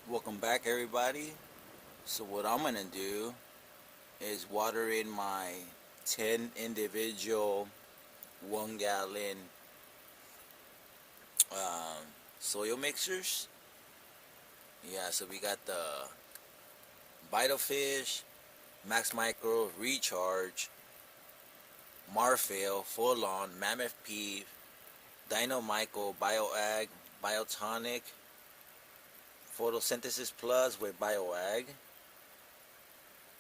Welcome back, everybody. So what I'm gonna do is water in my 10 individual 1 gallon soil mixers. Yeah, so we got the Vital Fish, Max Micro, Recharge, Marfail, Full On, Mammoth Peeve, Dino Michael, BioAg, Biotonic, Photosynthesis Plus with BioAg.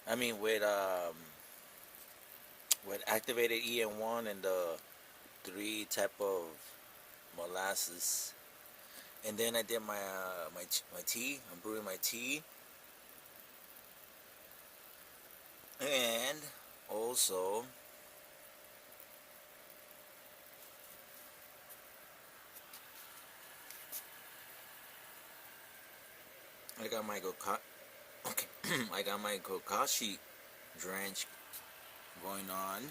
I mean with activated EN1 and the 3 type of molasses. And then I did my tea. I'm brewing my tea. And also I got my okay. I got my Kokashi drench going on.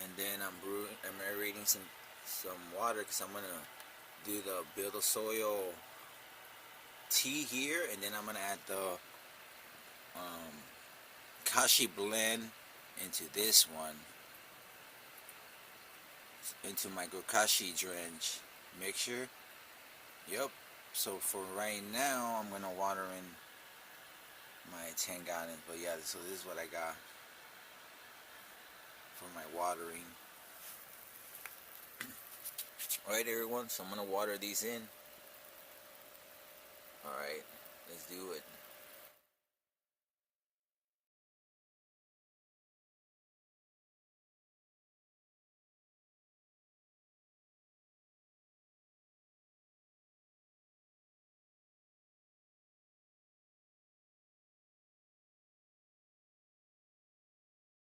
And then I'm aerating some water because I'm gonna do the build a soil tea here, and then I'm gonna add the Kashi blend into this one, into my Gokashi drench mixture. Yep. So for right now, I'm gonna water in my 10 gallons. But yeah, so this is what I got for my watering. Alright, everyone. So I'm gonna water these in. Alright, let's do it.